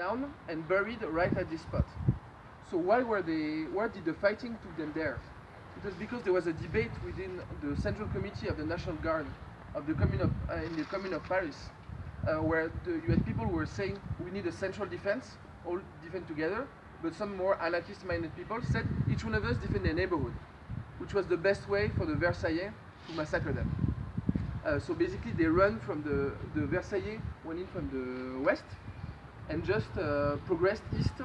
down and buried right at this spot. So why did the fighting took them there? It was because there was a debate within the Central Committee of the National Guard of the Commune in the Commune of Paris, where you had people who were saying we need a central defense, all defend together, but some more anarchist-minded people said each one of us defend their neighborhood, which was the best way for the Versaillais to massacre them. So basically they run from the Versaillais, went in from the west, and just progressed east,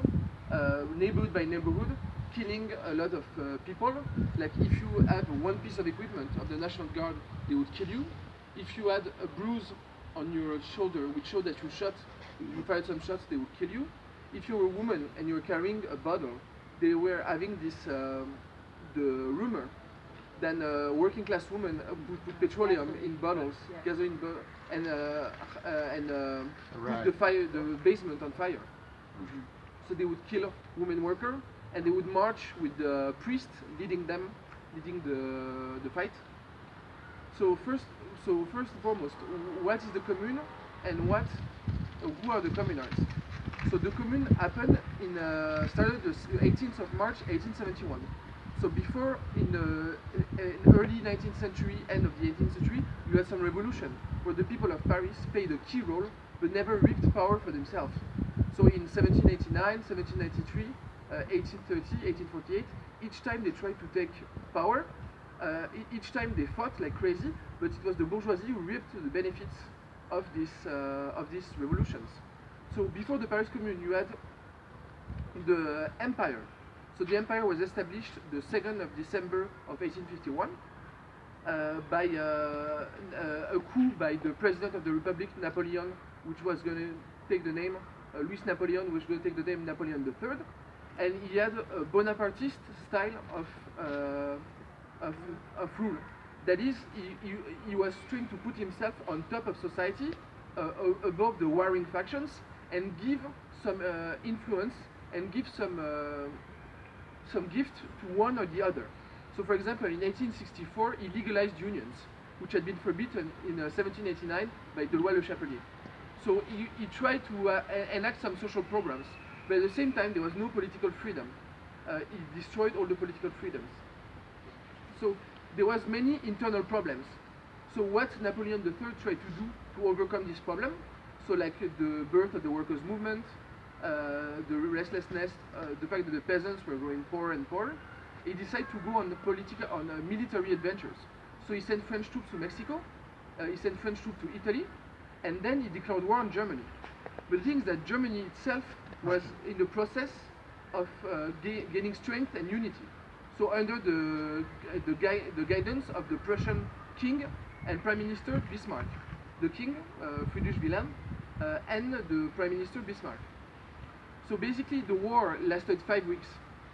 neighborhood by neighborhood, killing a lot of people. Like if you had one piece of equipment of the National Guard, they would kill you. If you had a bruise on your shoulder which showed that you fired some shots, they would kill you. If you were a woman and you were carrying a bottle, they were having this, the rumor that working class women put petroleum in bottles, gasoline, and put the basement on fire. Mm-hmm. So they would kill women workers, and they would march with the priest leading the fight. So first and foremost, what is the Commune, and who are the Communards? So the Commune happened started the 18th of March 1871. So before, in the early 19th century, end of the 18th century, you had some revolution where the people of Paris played a key role but never reaped power for themselves. So in 1789, 1793, 1830, 1848, each time they tried to take power, each time they fought like crazy, but it was the bourgeoisie who reaped the benefits of these revolutions. So before the Paris Commune, you had the empire. So the empire was established the 2nd of December of 1851 by a coup by the President of the Republic, Napoleon, which was going to take the name Louis Napoleon, which was going to take the name Napoleon III, and he had a Bonapartist style of rule. That is, he was trying to put himself on top of society, above the warring factions, and give some influence and give some gift to one or the other. So for example, in 1864, he legalized unions, which had been forbidden in 1789 by the Loi Le Chapelier. So he tried to enact some social programs, but at the same time there was no political freedom. He destroyed all the political freedoms. So there was many internal problems. So what Napoleon III tried to do to overcome this problem, so like the birth of the workers' movement, the restlessness, the fact that the peasants were growing poorer and poorer, he decided to go on military adventures. So he sent French troops to Mexico, he sent French troops to Italy, and then he declared war on Germany. But the thing is that Germany itself was in the process of gaining strength and unity. So under the guidance of the Prussian king and Prime Minister Bismarck, the king, Friedrich Wilhelm, and the Prime Minister Bismarck. So basically the war lasted 5 weeks.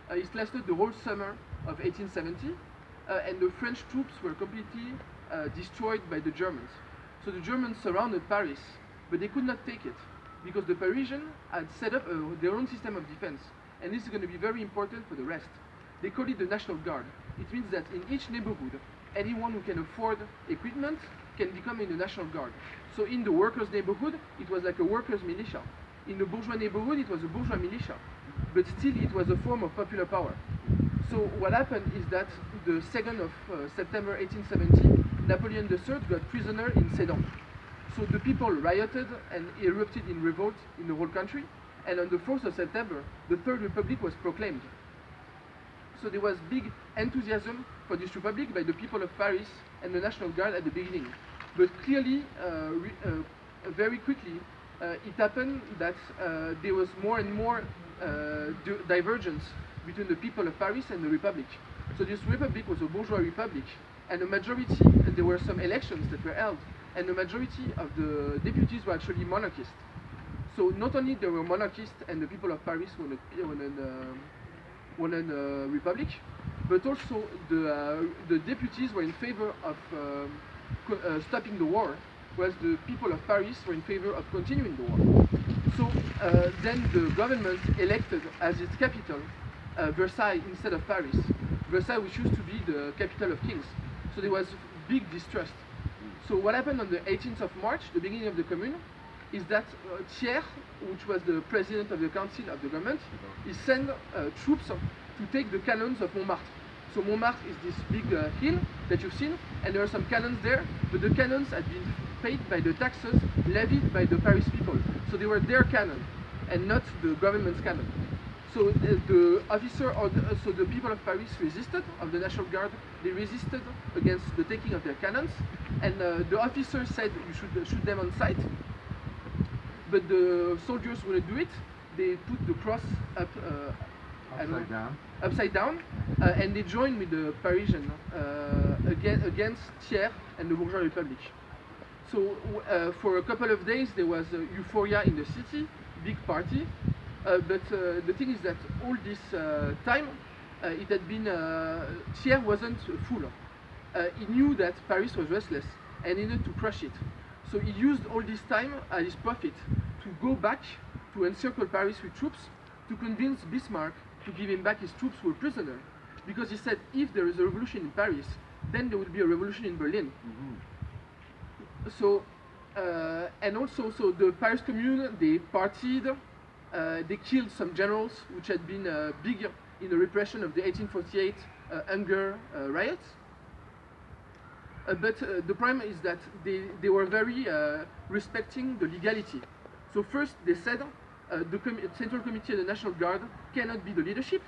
It lasted the whole summer of 1870, and the French troops were completely destroyed by the Germans. So the Germans surrounded Paris, but they could not take it, because the Parisians had set up their own system of defense, and this is going to be very important for the rest. They call it the National Guard. It means that in each neighborhood, anyone who can afford equipment can become in the National Guard. So in the workers' neighborhood, it was like a workers' militia. In the bourgeois neighborhood, it was a bourgeois militia. But still, it was a form of popular power. So what happened is that the 2nd of September 1870, Napoleon III got prisoner in Sedan. So the people rioted and erupted in revolt in the whole country, and on the 4th of September, the Third Republic was proclaimed. So there was big enthusiasm for this republic by the people of Paris and the National Guard at the beginning. But clearly, very quickly, it happened that there was more and more divergence between the people of Paris and the Republic. So this republic was a bourgeois republic, and the majority, there were some elections that were held, and the majority of the deputies were actually monarchists. So not only there were monarchists and the people of Paris wanted a republic, but also the deputies were in favor of stopping the war, whereas the people of Paris were in favor of continuing the war. So then the government elected as its capital Versailles instead of Paris. Versailles, which used to be the capital of kings. So there was big distrust. So what happened on the 18th of March, the beginning of the Commune, is that Thiers, which was the president of the council of the government, he sent troops to take the cannons of Montmartre. So Montmartre is this big hill that you've seen, and there are some cannons there, but the cannons had been paid by the taxes levied by the Paris people. So they were their cannon, and not the government's cannon. So the officer, so the people of Paris resisted, of the National Guard, they resisted against the taking of their cannons, and the officer said you should shoot them on sight, but the soldiers wouldn't do it. They put the cross up upside down, and they joined with the Parisian against Thiers and the bourgeois republic. So for a couple of days there was euphoria in the city, big party, but the thing is that all this time it had been, Thiers wasn't fool. He knew that Paris was restless and he needed to crush it. So he used all this time as his profit to go back to encircle Paris with troops, to convince Bismarck to give him back his troops who were prisoners. Because he said if there is a revolution in Paris, then there will be a revolution in Berlin. So, and also, so the Paris Commune, they partied, they killed some generals which had been big in the repression of the 1848 hunger riots. But the problem is that they were very respecting the legality. So first they said the Central Committee of the National Guard cannot be the leadership,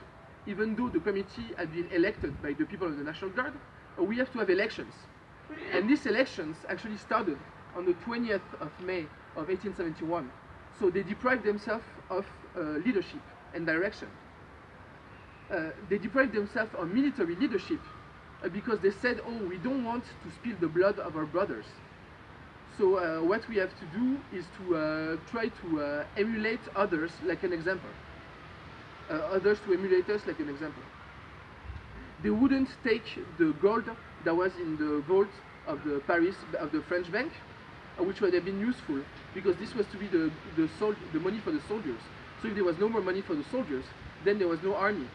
even though the committee had been elected by the people of the National Guard. We have to have elections. And these elections actually started on the 20th of May of 1871. So they deprived themselves of leadership and direction. They deprived themselves of military leadership because they said, oh, we don't want to spill the blood of our brothers. So what we have to do is to try to emulate others like an example. Others to emulate us like an example. They wouldn't take the gold that was in the vault of the Paris, of the French bank, which would have been useful, because this was to be the money for the soldiers. So if there was no more money for the soldiers, then there was no army.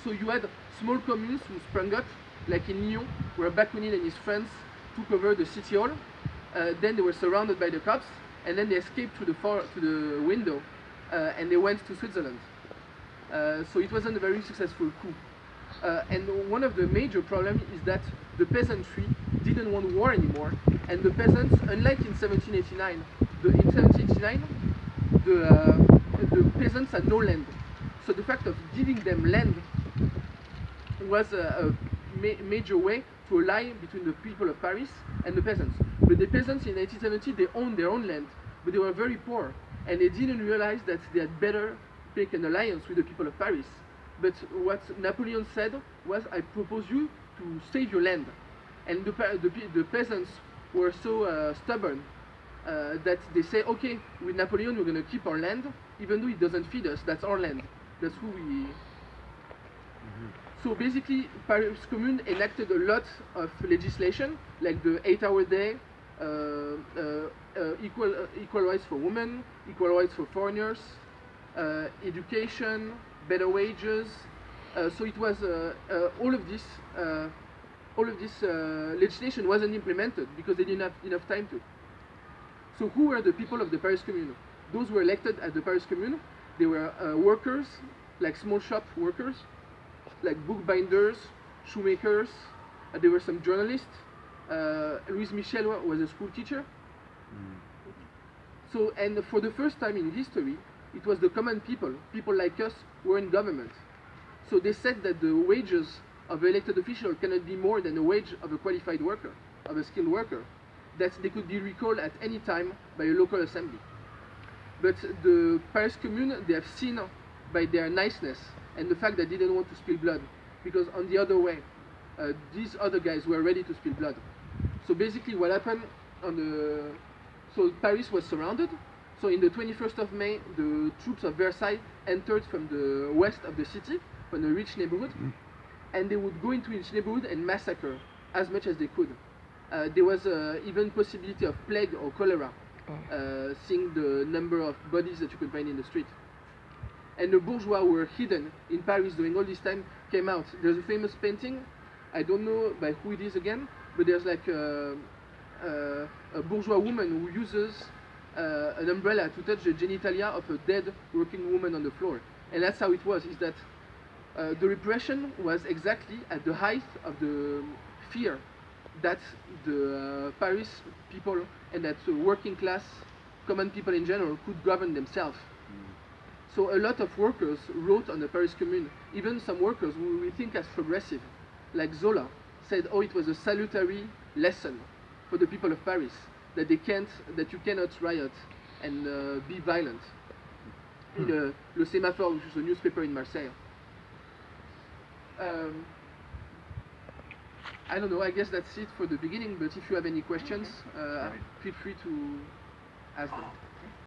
So you had small communes who sprung up, like in Lyon, where Bakounine and his friends took over the city hall. Then they were surrounded by the cops, and then they escaped to the window, and they went to Switzerland. So it wasn't a very successful coup. And one of the major problems is that the peasantry didn't want war anymore, and the peasants, unlike in 1789, the peasants had no land. So the fact of giving them land was a major way to ally between the people of Paris and the peasants. But the peasants in 1870, they owned their own land, but they were very poor, and they didn't realize that they had better make an alliance with the people of Paris. But what Napoleon said was, I propose you to save your land. And the peasants were so stubborn that they say, okay, with Napoleon we're going to keep our land, even though it doesn't feed us, that's our land. That's who we... So basically, Paris Commune enacted a lot of legislation, like the 8-hour day, equal rights for women, equal rights for foreigners, education, better wages. So it was all of this legislation wasn't implemented because they didn't have enough time to. So who were the people of the Paris Commune? Those who were elected at the Paris Commune, they were workers, like small shop workers, like bookbinders, shoemakers. There were some journalists. Louise Michel was a school teacher. So, and for the first time in history, it was the common people like us, who were in government. So they said that the wages of an elected official cannot be more than the wage of a qualified worker, of a skilled worker, that they could be recalled at any time by a local assembly. But the Paris Commune, they have seen by their niceness and the fact that they didn't want to spill blood, because on the other way, these other guys were ready to spill blood. So basically what happened so Paris was surrounded. So in the 21st of May, the troops of Versailles entered from the west of the city, from a rich neighborhood, and they would go into each neighborhood and massacre as much as they could. There was even possibility of plague or cholera, seeing the number of bodies that you could find in the street. And the bourgeois who were hidden in Paris during all this time came out. There's a famous painting, I don't know by who it is again, but there's like a bourgeois woman who uses an umbrella to touch the genitalia of a dead working woman on the floor. And that's how it was, is that the repression was exactly at the height of the fear that the Paris people and that the working class, common people in general, could govern themselves. So a lot of workers wrote on the Paris Commune, even some workers who we think as progressive, like Zola, said, oh, it was a salutary lesson for the people of Paris, that you cannot riot and be violent. In Le Sémaphore, which is a newspaper in Marseille. I don't know, I guess that's it for the beginning, but if you have any questions, feel free to ask them.